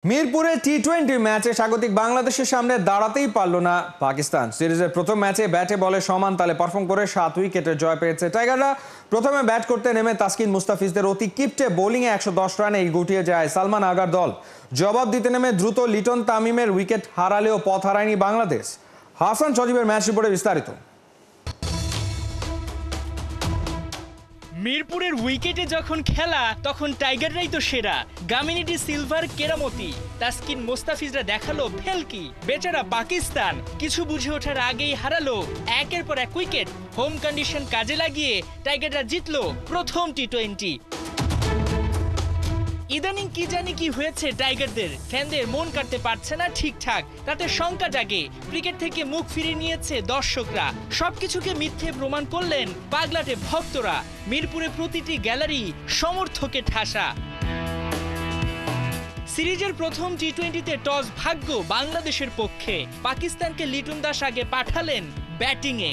মিরপুরে টি-20 ম্যাচে স্বাগতিক বাংলাদেশের সামনে দাঁড়াতেই পারল না পাকিস্তান। সিরিজের প্রথম ম্যাচে ব্যাটে বলে সমান তালে পারফর্ম করে 7 উইকেটের জয় পেয়েছে টাইগাররা। প্রথমে ব্যাট করতে নেমে তাসকিন মুস্তাফিজদের অতি কিপ্টে বোলিংয়ে 110 রানে গুটিয়ে যায় সালমান আগার দল। জবাব দিতে নেমে দ্রুত লিটন তামিমের উইকেট হারালেও পথ হারায়নি বাংলাদেশ। হাসান সজীবের ম্যাচ রিপোর্টে বিস্তারিত। মিরপুরের উইকেটে যখন খেলা তখন টাইগাররাই তো সেরা। গামিনীটি সিলভার কেরামতি, তাসকিন মোস্তাফিজরা দেখালো ফেলকি। বেচারা পাকিস্তান কিছু বুঝে ওঠার আগেই হারালো একের পর এক উইকেট। হোম কন্ডিশন কাজে লাগিয়ে টাইগাররা জিতলো প্রথম টি-20। ইদানিং কি জানি কি হয়েছে টাইগারদের, ফ্যানদের মন কাটতে পারছে না ঠিকঠাক, তাতে শঙ্কা জাগে। ক্রিকেট থেকে মুখ ফিরিয়ে নিয়েছে দর্শকরা, সবকিছুকে মিথ্যে প্রমাণ করলেন পাগলাটে ভক্তরা। মিরপুরে প্রতিটি গ্যালারি সমর্থকে ঠাসা। সিরিজের প্রথম টি-20তে টস ভাগ্য বাংলাদেশের পক্ষে। পাকিস্তানকে লিটন দাস আগে পাঠালেন ব্যাটিংয়ে।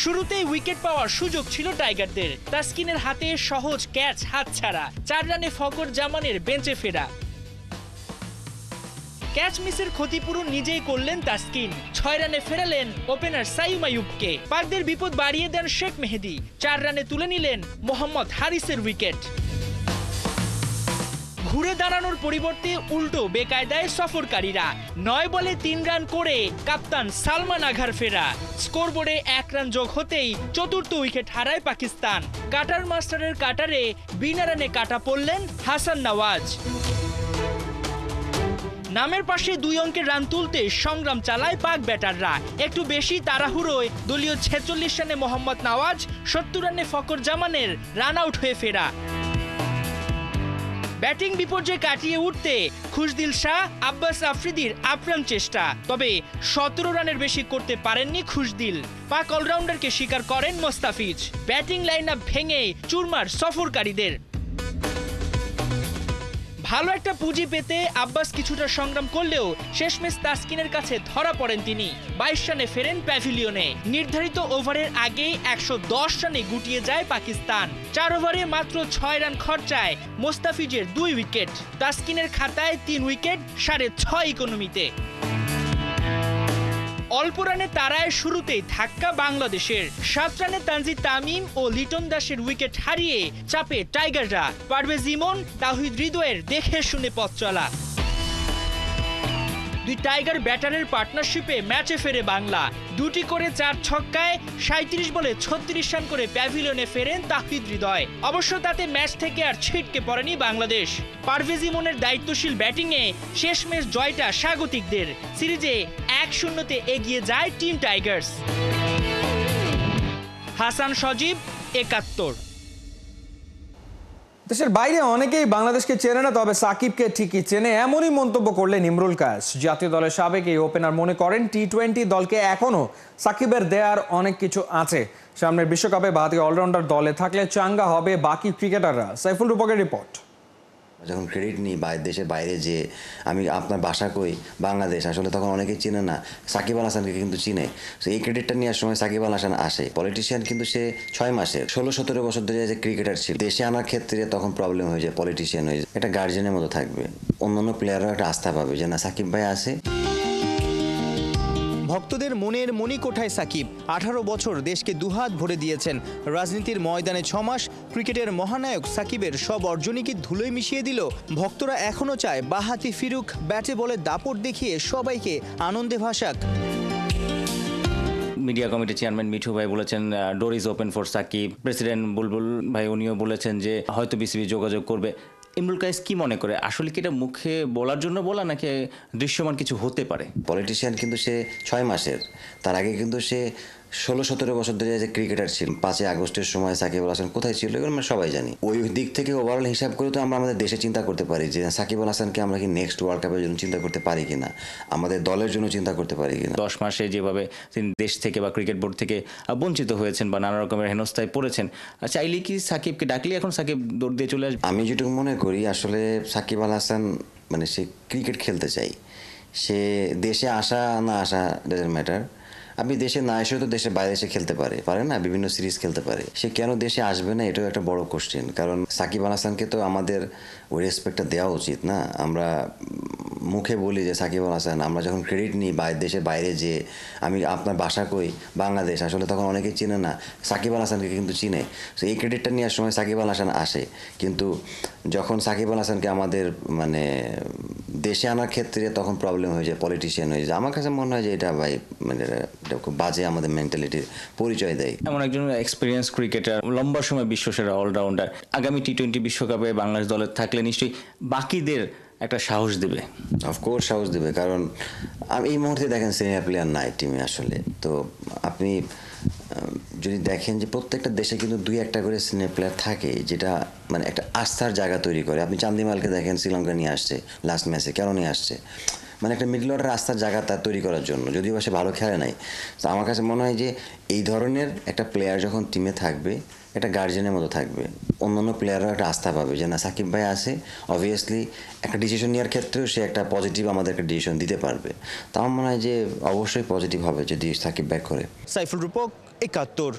শুরুতেই উইকেট পাওয়ার সুযোগ ছিল টাইগারদের। তাসকিনের হাতে সহজ ক্যাচ হাতছাড়া, 4 রানে ফকর জামানের বেঞ্চে ফেরা। ক্যাচ মিসের ক্ষতিপূরণ নিজেই করলেন তাসকিন, 6 রানে ফেরালেন ওপেনার সাইম আইয়ুবকে। পাকদের বিপদ বাড়িয়ে দেন শেখ মেহেদী, 4 রানে তুলে নিলেন মোহাম্মদ হারিসের উইকেট। ঘুরে দাঁড়ানোর পরিবর্তে উল্টো বেকায়দায় সফরকারীরা 9 বলে 3 রান করে কাপ্তান সালমান আঘার ফেরা। স্কোরবোর্ডে 1 রান যোগ হতেই চতুর্থ উইকেট হারায় পাকিস্তান। কাটার মাস্টারের কাটারে বিনা রানে কাটা পড়লেন হাসান নওয়াজ। নামের পাশে 2 অঙ্কের রান তুলতে সংগ্রাম চালায় পাক ব্যাটাররা। একটু বেশি তাড়াহুড়োয় দলীয় 46 রানে মোহাম্মদ নওয়াজ, 70 রানে ফকর জামানের রান আউট হয়ে ফেরা। ব্যাটিং বিপর্যয় কাটিয়ে উঠতে খুশদিল শাহ, আব্বাস আফ্রিদির আপ্রাণ চেষ্টা, তবে 17 রানের বেশি করতে পারেননি খুশদিল। পাক অলরাউন্ডারকে স্বীকার করেন মোস্তাফিজ। ব্যাটিং লাইন আপ ভেঙে চুরমার সফরকারীদের। ভালো একটা পুঁজি পেতে আব্বাস কিছুটা সংগ্রাম করলেও শেষমেশ তাসকিনের কাছে ধরা পড়েন তিনি। 22 রানে ফেরেন প্যাভিলিয়নে। নির্ধারিত ওভারের আগেই 110 রানে গুটিয়ে যায় পাকিস্তান। 4 ওভারে মাত্র 6 রান খরচায় মোস্তাফিজের 2 উইকেট। তাসকিনের খাতায় 3 উইকেট 6.5 ইকোনমিতে। অল্প রানে তারায় শুরুতেই ধাক্কা বাংলাদেশের। 7 রানে তানজিদ তামিম ও লিটন দাসের উইকেট হারিয়ে চাপে টাইগাররা। পারভেজ ইমন, তাওহিদ হৃদয়ের দেখে শুনে পথ চলা। 2 টাইগার ব্যাটারের পার্টনারশিপে ম্যাচে ফেরে বাংলা। 2টি করে 4 ছক্কায় 37 বলে 36 রান করে প্যাভিলিয়নে ফেরেন তাওহিদ হৃদয়। অবশ্য তাতে ম্যাচ থেকে আর ছিটকে পড়েনি বাংলাদেশ। পারভেজ ইমনের দায়িত্বশীল ব্যাটিংয়ে শেষমেশ জয়টা স্বাগতিকদের। সিরিজে 1-0-তে এগিয়ে যায় টিম টাইগার্স। হাসান সজীব, 71। দেশের বাইরে অনেকেই বাংলাদেশকে চেনে না, তবে সাকিবকে ঠিকই চেনে, এমনই মন্তব্য করলেন ইমরুল কায়েস। জাতীয় দলের সাবেক এই ওপেনার মনে করেন টি-20 দলকে এখনো সাকিবের দেয়ার অনেক কিছু আছে। সামনের বিশ্বকাপে বাহাতি অলরাউন্ডার দলে থাকলে চাঙ্গা হবে বাকি ক্রিকেটাররা। সাইফুল রূপকের রিপোর্ট। যখন ক্রেডিট নিই দেশের বাইরে যে আমি আপনার বাসা কই বাংলাদেশ, আসলে তখন অনেকেই চিনে না, সাকিব আল হাসানকে কিন্তু চিনে। তো এই ক্রেডিটটা নেওয়ার সময় সাকিব আল হাসান আসে। পলিটিশিয়ান কিন্তু সে 6 মাসের 16-17 বছর ধরে যে ক্রিকেটার ছিল, দেশে আনার ক্ষেত্রে তখন প্রবলেম হয়ে যায়, পলিটিশিয়ান হয়ে যায়। এটা গার্জেনের মতো থাকবে, অন্যান্য প্লেয়াররাও একটা আস্থা পাবে যে না সাকিব ভাই আছে। ভক্তদের মনের মণিকোঠায় সাকিব 18 বছর দেশকে দুহাত ভরে দিয়েছেন। রাজনীতির ময়দানে 6 মাস, ক্রিকেটের মহানায়ক সাকিবের সব অর্জনই কি ধুলোয় মিশিয়ে দিল? ভক্তরা এখনও চায় বাহাতি ফিরুক, ব্যাটে বলে দাপট দেখিয়ে সবাইকে আনন্দে ভাসাক। মিডিয়া কমিটির চেয়ারম্যান মিঠু ভাই বলেছেন door is open for Shakib. President Bulbul ভাই উনিও বলেছেন যে হয়তো বিসিবি যোগাযোগ করবে। ইমরুল কায়েস কি মনে করে, আসলে কি এটা মুখে বলার জন্য বলা নাকি দৃশ্যমান কিছু হতে পারে? পলিটিশিয়ান কিন্তু সে 6 মাসের, তার আগে কিন্তু সে 16-17 বছর ধরে যে ক্রিকেটার ছিল। 5 আগস্টের সময় সাকিব আল হাসান কোথায় ছিল এগুলো আমরা সবাই জানি। ওই দিক থেকে ওভারঅল হিসাব করে তো আমরা আমাদের দেশে চিন্তা করতে পারি যে সাকিব আল হাসানকে আমরা কি নেক্সট ওয়ার্ল্ড কাপের জন্য চিন্তা করতে পারি কিনা, আমাদের দলের জন্য চিন্তা করতে পারি কিনা। 10 মাসে যেভাবে তিনি দেশ থেকে বা ক্রিকেট বোর্ড থেকে বঞ্চিত হয়েছেন বা নানা রকমের হেনস্থায় পড়েছেন, চাইলে কি সাকিবকে ডাকলে এখন সাকিব দৌড় দিয়ে চলে আসবে? আমি যেটুকু মনে করি আসলে সাকিব আল হাসান সে ক্রিকেট খেলতে চাই, সে দেশে আসা না আসা ডাজন্ট ম্যাটার। আপনি দেশে না এসেও তো দেশের বাইরে এসে খেলতে পারে না, বিভিন্ন সিরিজ খেলতে পারে। সে কেন দেশে আসবে না, এটাও একটা বড় কোশ্চেন। কারণ সাকিব আল হাসানকে তো আমাদের ওই রেসপেক্টটা দেওয়া উচিত না। আমরা মুখে বলি যে সাকিব আল হাসান, আমরা যখন ক্রেডিট নিই দেশের বাইরে যে আমি আপনার বাসা কই বাংলাদেশ, আসলে তখন অনেকেই চিনে না, সাকিব আল হাসানকে কিন্তু চিনে। তো এই ক্রেডিটটা নেওয়ার সময় সাকিব আল হাসান আসে, কিন্তু যখন সাকিব আল হাসানকে আমাদের মানে দেশে আনার ক্ষেত্রে তখন প্রবলেম হয়ে যায়, পলিটিশিয়ান হয়ে যায়। আমার কাছে মনে হয় যে এটা ভাই মানে এটা খুব বাজে আমাদের মেন্টালিটির পরিচয় দেয়। এমন একজন এক্সপিরিয়েন্স ক্রিকেটার, লম্বা সময় বিশ্বসেরা অলরাউন্ডার, আগামী টি-20 বিশ্বকাপে বাংলাদেশ দলে থাকলে নিশ্চয়ই বাকিদের একটা সাহস দেবে। অফকোর্স সাহস দেবে, কারণ এই মুহূর্তে দেখেন সিনিয়র প্লেয়ার নাই টিমে আসলে। তো আপনি যদি দেখেন যে প্রত্যেকটা দেশে কিন্তু 2-1টা করে সিনিয়র প্লেয়ার থাকে, যেটা মানে একটা আস্থার জায়গা তৈরি করে। আপনি চান্দিমালকে দেখেন, শ্রীলঙ্কা নিয়ে আসছে লাস্ট ম্যাচে, কেন নিয়ে আসছে? মানে একটা মিডল অর্ডার রাস্তার জায়গা তার তৈরি করার জন্য, যদিও সে ভালো খেলে নাই। তো আমার কাছে মনে হয় যে এই ধরনের একটা প্লেয়ার যখন টিমে থাকবে, একটা গার্জেনের মতো থাকবে, অন্যান্য প্লেয়াররাও একটা আস্থা পাবে যে না সাকিব ভাই আছে, অবভিয়াসলি একটা ডিসিশন নেওয়ার ক্ষেত্রেও সে একটা পজিটিভ আমাদের একটা ডিসিশন দিতে পারবে। তো আমার মনে হয় যে অবশ্যই পজিটিভ হবে যদি সাকিব ব্যাক করে। সাইফুল রূপক, ৭১।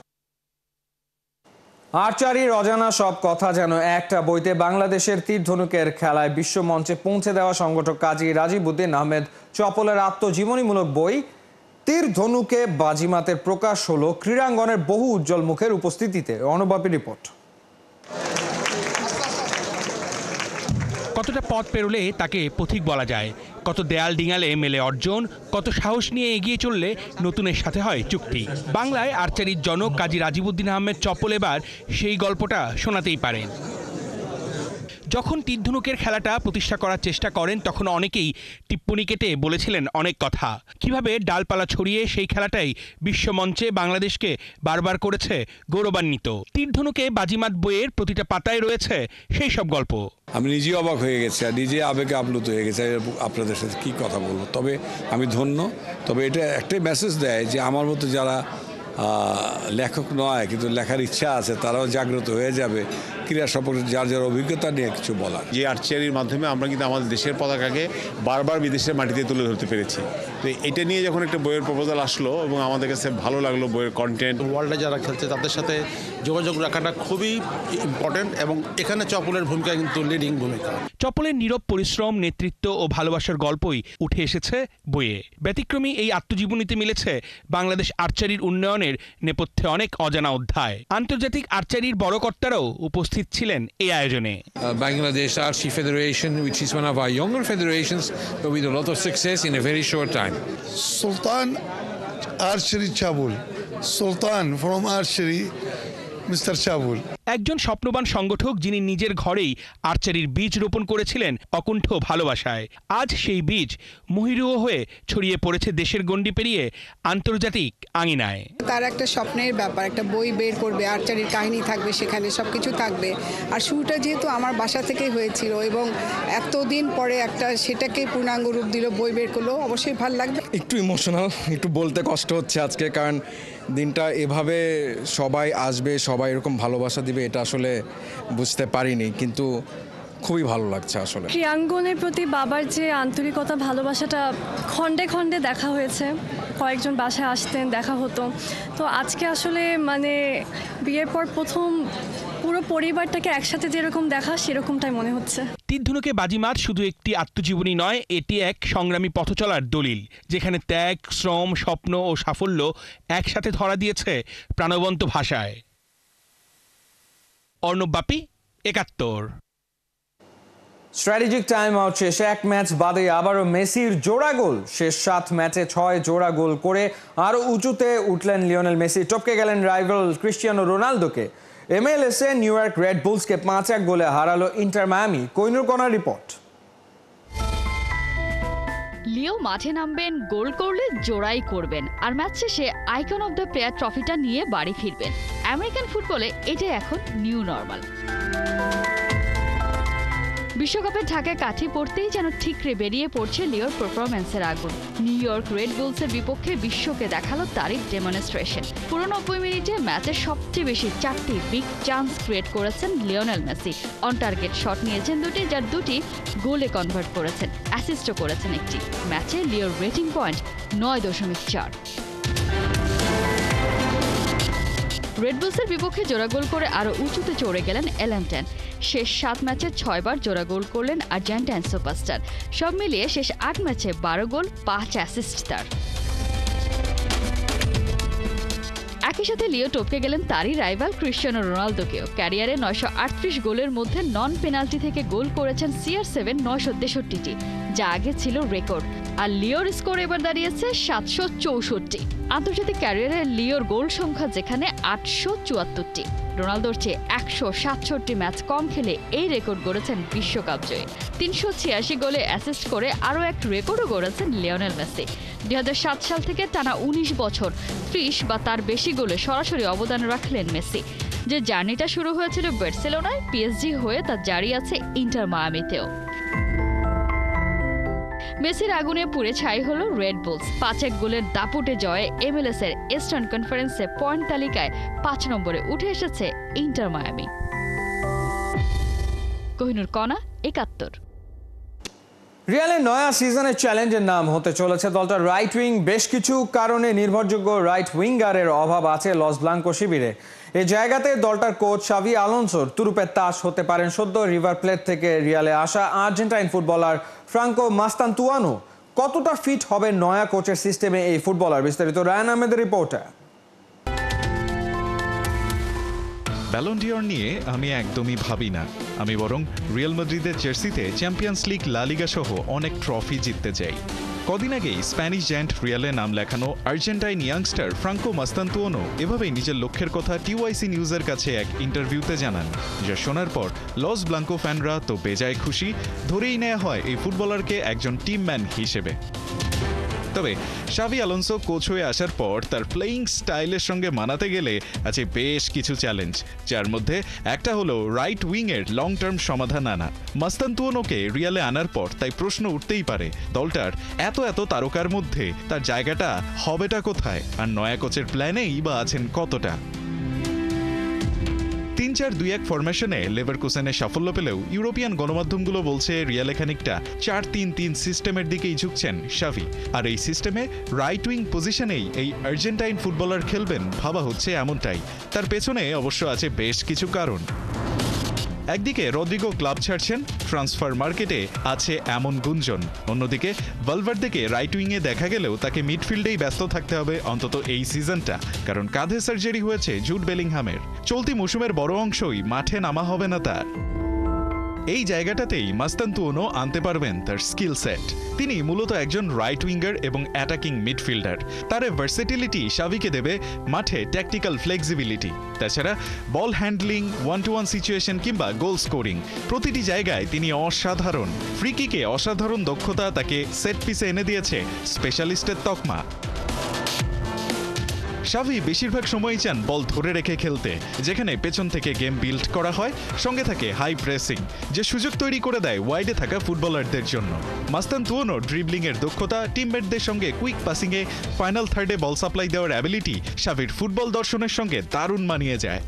আর্চারির অজানা সব কথা যেন একটা বইতে বাংলাদেশের তীর ধনুকের খেলায় বিশ্ব মঞ্চে পৌঁছে দেওয়া সংগঠক কাজী রাজীব উদ্দিন আহমেদ চপলের আত্মজীবনীমূলক বই তীর ধনুকে বাজিমাতের প্রকাশ হলো ক্রীড়াঙ্গনের বহু উজ্জ্বল মুখের উপস্থিতিতে। অনুবাপী রিপোর্ট। কতটা পথ পেরোলে তাকে পথিক বলা যায়, কত দেয়াল ডিঙালে মেলে অর্জন, কত সাহস নিয়ে এগিয়ে চললে নতুনের সাথে হয় চুক্তি। বাংলায় আর্চারির জনক কাজী রাজীব উদ্দিন আহমেদ চপল এবার সেই গল্পটা শোনাতেই পারেন। যখন তীর ধনুকের খেলাটা প্রতিষ্ঠা করার চেষ্টা করেন তখন অনেকেই টিপ্পনি কেটে বলেছিলেন অনেক কথা, কিভাবে ডালপালা ছড়িয়ে সেই খেলাটাই বিশ্বমঞ্চে বাংলাদেশকে বারবার করেছে গৌরবান্বিত। তীর ধনুকে বাজিমাত বইয়ের প্রতিটা পাতায় রয়েছে সেই সব গল্প। আমি নিজেই অবাক হয়ে গেছি আর নিজে আবেগে আপ্লুত হয়ে গেছি আপনাদের সাথে কী কথা বলবো। তবে আমি ধন্য। তবে এটা একটাই মেসেজ দেয় যে আমার মতো যারা লেখক নয় কিন্তু লেখার ইচ্ছা আছে, তারাও জাগ্রত হয়ে যাবে ক্রীড়া সম্পর্কে যার যার অভিজ্ঞতা নিয়ে কিছু বলার। যে আর্চারির মাধ্যমে আমরা কিন্তু আমাদের দেশের পতাকাকে বারবার বিদেশের মাটিতে তুলে ধরতে পেরেছি। তো এটা নিয়ে যখন একটা বইয়ের প্রপোজাল আসলো এবং আমাদের কাছে ভালো লাগলো বইয়ের কন্টেন্ট, ওয়ার্ল্ডে যারা খেলছে তাদের সাথে যোগাযোগ রাখাটা খুবই ইম্পর্টেন্ট এবং এখানে চপলের ভূমিকা কিন্তু লিডিং ভূমিকা। চপলের নীরব পরিশ্রম, নেতৃত্ব ও ভালোবাসার গল্পই উঠে এসেছে বইয়ে। ব্যতিক্রমী এই আত্মজীবনীতে মিলেছে বাংলাদেশ আর্চারির উন্নয়নের নেপথ্যে অনেক অজানা অধ্যায়। আন্তর্জাতিক আর্চারির বড় কর্তারাও উপস্থিত ছিলেন এই আয়োজনে। Bangladesh Archery Federation, which is one of our younger federations, but with a lot of success in a very short time. Sultan Archery Chabul, Sultan from Archery, Mr. Chabul. একজন স্বপ্নবান সংগঠক যিনি নিজের ঘরেই আর্চারির বীজ রোপণ করেছিলেন অকুণ্ঠ ভালোবাসায়। আজ সেই বীজ মহিরুহ হয়ে ছড়িয়ে পড়েছে দেশের গণ্ডি পেরিয়ে আন্তর্জাতিক আঙিনায়। তার একটা স্বপ্নের ব্যাপার, একটা বই বের করবে, আর্চারির কাহিনী থাকবে, সেখানে সবকিছু থাকবে। আর শুরুটা যেহেতু আমার বাসা থেকেই হয়েছিল এবং এতদিন পরে একটা সেটাকে পূর্ণাঙ্গ রূপ দিল, বই বের করলো, অবশ্যই ভালো লাগবে। একটু ইমোশনাল, একটু বলতে কষ্ট হচ্ছে আজকে, কারণ দিনটা এভাবে সবাই আসবে, সবাই এরকম ভালোবাসা দিবে এটা আসলে বুঝতে পারিনি, কিন্তু খুবই ভালো লাগছে আসলে। ক্রীড়াঙ্গনের প্রতি বাবার যে আন্তরিকতা, ভালোবাসাটা খণ্ডে খণ্ডে দেখা হয়েছে। কয়েকজন বাসায় আসতেন, দেখা হতো। তো আজকে আসলে মানে বিয়ের পর প্রথম পুরো পরিবারটাকে একসাথে যেরকম দেখা, সেরকমটাই মনে হচ্ছে। তীর ধনুকে বাজিমাত শুধু একটি আত্মজীবনী নয়, এটি এক সংগ্রামী পথ চলার দলিল, যেখানে ত্যাগ, শ্রম, স্বপ্ন ও সাফল্য একসাথে ধরা দিয়েছে প্রাণবন্ত ভাষায়। অর্ণব বাপি, ৭১। স্ট্র্যাটেজিক টাইম আউট শেষে এক ম্যাচ বাদে আবারও মেসির জোড়া গোল। শেষ 7 ম্যাচে 6 জোড়া গোল করে আরও উঁচুতে উঠলেন লিওনেল মেসি, টপকে গেলেন রাইভাল ক্রিস্টিয়ানো রোনালদোকে। MLS-এ নিউ ইয়র্ক রেড বুলসকে 5-1 গোলে হারালো ইন্টার মায়ামি। কোহিনুর কণার রিপোর্ট। লিও মাঠে নামবেন, গোল করলে জোড়াই করবেন, আর ম্যাচ শেষে আইকন অফ দ্য প্লেয়ার ট্রফিটা নিয়ে বাড়ি ফিরবেন। আমেরিকান ফুটবলে এটাই এখন নিউ নর্মাল। বিশ্বকাপের ঢাকায় কাঠি পড়তেই যেন ঠিকরে বেরিয়ে পড়ছে লিওর পারফরম্যান্সের আগুন। নিউ ইয়র্ক রেড বুলসের বিপক্ষে বিশ্বকে দেখালো তারই ডেমনস্ট্রেশন। পুরো 90 মিনিটে ম্যাচের সবচেয়ে বেশি 4টি বিগ চান্স ক্রিয়েট করেছেন Lionel Messi. On target shot নিয়েছেন 2টি, যার 2টি গোলে কনভার্ট করেছেন, অ্যাসিস্টও করেছেন 1টি। ম্যাচে লিওর রেটিং পয়েন্ট 9.4। রেড বুলসের বিপক্ষে জোড়া গোল করে আরও উঁচুতে চড়ে গেলেন এলান্টেন। শেষ 7 ম্যাচে 6 বার জোড়া গোল করলেন আর্জেন্টাইন সুপারস্টার। সব মিলিয়ে শেষ 8 ম্যাচে 12 গোল 5 অ্যাসিস্ট তার। একই সাথে লিও টপকে গেলেন তারই রাইভাল ক্রিশ্চিয়ানো রোনালদোকেও। ক্যারিয়ারে 938 গোলের মধ্যে নন পেনাল্টি থেকে গোল করেছেন CR7 963টি, যা আগে ছিল রেকর্ড। আর লিওর স্কোর এবার দাঁড়িয়েছে 764। আন্তর্জাতিক ক্যারিয়ারে লিওর গোল সংখ্যা যেখানে 874টি। রোনালদোর চেয়ে 167 ম্যাচ কম খেলে এই রেকর্ড গড়েছেন বিশ্বকাপ জয়ী। 386 গোলে অ্যাসিস্ট করে আরও এক রেকর্ডও গড়েছেন লিওনেল মেসি। 2007 সাল থেকে টানা 19 বছর 30 বা তার বেশি গোলে সরাসরি অবদান রাখলেন মেসি। যে জার্নিটা শুরু হয়েছিল বার্সেলোনায়, পিএসজি হয়ে তা জারি আছে ইন্টার মায়ামিতেও। মেসির আগুনে পুড়ে ছাই হলো রেড বুলস। 5-1 গোলের দাপুটে জয়ে MLS এর ইস্টার্ন কনফারেন্সে পয়েন্ট তালিকায় 5 নম্বরে উঠে এসেছে ইন্টার মায়ামি। কোহিনুর কণা, 71। রিয়ালের নয়া সিজনের চ্যালেঞ্জের নাম হতে চলেছে দলটার রাইট উইং। বেশ কিছু কারণে নির্ভরযোগ্য রাইট উইঙ্গারের অভাব আছে লস ব্লাঙ্কো শিবিরে। এই জায়গাতে দলটার কোচ শাভি আলোনসোর তুরুপের তাস হতে পারেন সদ্য রিভার প্লেট থেকে রিয়ালে আসা আর্জেন্টাইন ফুটবলার ফ্রাঙ্কো মাস্তান্তুয়ানো। কতটা ফিট হবে নয়া কোচের সিস্টেমে এই ফুটবলার? বিস্তারিত রায়ান আহমেদের রিপোর্টে। ব্যালন ডিওর নিয়ে আমি একদমই ভাবি না, আমি বরং রিয়াল মাদ্রিদের জার্সিতে চ্যাম্পিয়ন্স লিগ, লা লিগা সহ অনেক ট্রফি জিততে চাই। কদিন আগেই স্প্যানিশ জায়ান্ট রিয়ালে নাম লেখানো আর্জেন্টাইন ইয়াংস্টার ফ্রাঙ্কো মাস্তান্তুয়ানো এভাবেই নিজের লক্ষ্যের কথা TYC নিউজের কাছে এক ইন্টারভিউতে জানান, যা শোনার পর লস ব্লাঙ্কো ফ্যানরা তো বেজায় খুশি। ধরেই নেওয়া হয় এই ফুটবলারকে একজন টিম ম্যান হিসেবে। তবে শাভি আলোনসো কোচ হয়ে আসার পর তার প্লেয়িং স্টাইলের সঙ্গে মানাতে গেলে আছে বেশ কিছু চ্যালেঞ্জ, যার মধ্যে একটা হলো রাইট উইংয়ের লং টার্ম সমাধান আনা। মাস্তান্তুয়ানোকে রিয়ালে আনার পর তাই প্রশ্ন উঠতেই পারে, দলটার এত তারকার মধ্যে তার জায়গাটা হবেটা কোথায়, আর নয়া কোচের প্ল্যানেই বা আছেন কতটা। 3-4-2-1 ফরমেশনে লেভারকুসেনে সাফল্য পেলেও ইউরোপিয়ান গণমাধ্যমগুলো বলছে রিয়ালে খানিকটা 4-3-3 সিস্টেমের দিকেই ঝুঁকছেন শাভি। আর এই সিস্টেমে রাইট উইং পজিশনেই এই আর্জেন্টাইন ফুটবলার খেলবেন ভাবা হচ্ছে এমনটাই। তার পেছনে অবশ্য আছে বেশ কিছু কারণ। একদিকে রদ্রিগো ক্লাব ছাড়ছেন, ট্রান্সফার মার্কেটে আছে এমন গুঞ্জন। অন্যদিকে ভালভার্দেকে রাইট উইংয়ে দেখা গেলেও তাকে মিডফিল্ডেই ব্যস্ত থাকতে হবে অন্তত এই সিজনটা, কারণ কাঁধে সার্জারি হয়েছে জুড বেলিংহামের। চলতি মৌসুমের বড় অংশই মাঠে নামা হবে না তার। এই জায়গাটাতেই মাস্তান্তুয়ানো আনতে পারবেন তার স্কিল সেট। তিনি মূলত একজন রাইট উইঙ্গার এবং অ্যাটাকিং মিডফিল্ডার। তার ভার্সেটিলিটি শাভিকে দেবে মাঠে ট্যাকটিক্যাল ফ্লেক্সিবিলিটি। তাছাড়া বল হ্যান্ডলিং, 1-to-1 সিচুয়েশন কিংবা গোল স্কোরিং প্রতিটি জায়গায় তিনি অসাধারণ। ফ্রি কিকে অসাধারণ দক্ষতা তাকে সেট পিসে এনে দিয়েছে স্পেশালিস্টের তকমা। শাভি বেশিরভাগ সময়ই চান বল ধরে রেখে খেলতে, যেখানে পেছন থেকে গেম বিল্ড করা হয়, সঙ্গে থাকে হাই প্রেসিং, যে সুযোগ তৈরি করে দেয় ওয়াইডে থাকা ফুটবলারদের জন্য। মাস্তান্তুয়ানো ড্রিবলিং এর দক্ষতা, টিমমেটদের সঙ্গে কুইক পাসিংয়ে ফাইনাল থার্ডে বল সাপ্লাই দেওয়ার অ্যাবিলিটি শাভির ফুটবল দর্শনের সঙ্গে দারুণ মানিয়ে যায়।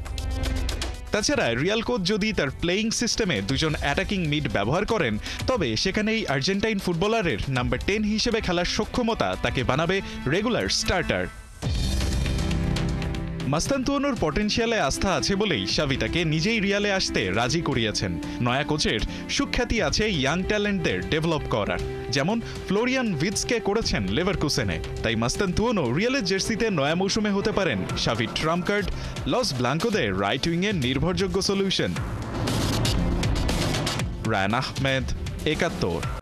তাছাড়া রিয়াল কোচ যদি তার প্লেয়িং সিস্টেমে দুজন অ্যাটাকিং মিড ব্যবহার করেন, তবে সেখানেই আর্জেন্টাইন ফুটবলারের নাম্বার 10 হিসেবে খেলার সক্ষমতা তাকে বানাবে রেগুলার স্টার্টার। মাস্তান্তুয়ানোর পটেনশিয়ালে আস্থা আছে বলেই শাভি তাকে নিজেই রিয়ালে আসতে রাজি করিয়েছেন। নয়া কোচের সুখ্যাতি আছে ইয়াং ট্যালেন্টদের ডেভেলপ করার, যেমন ফ্লোরিয়ান ভিটসকে করেছেন লেভারকুসেনে। তাই মাস্তান্তুয়ানো রিয়ালের জার্সিতে নয়া মৌসুমে হতে পারেন Xavi Trump card, loss ব্লাঙ্কোদের right উইংয়ের নির্ভরযোগ্য সলিউশন। রায়ান আহমেদ, 71।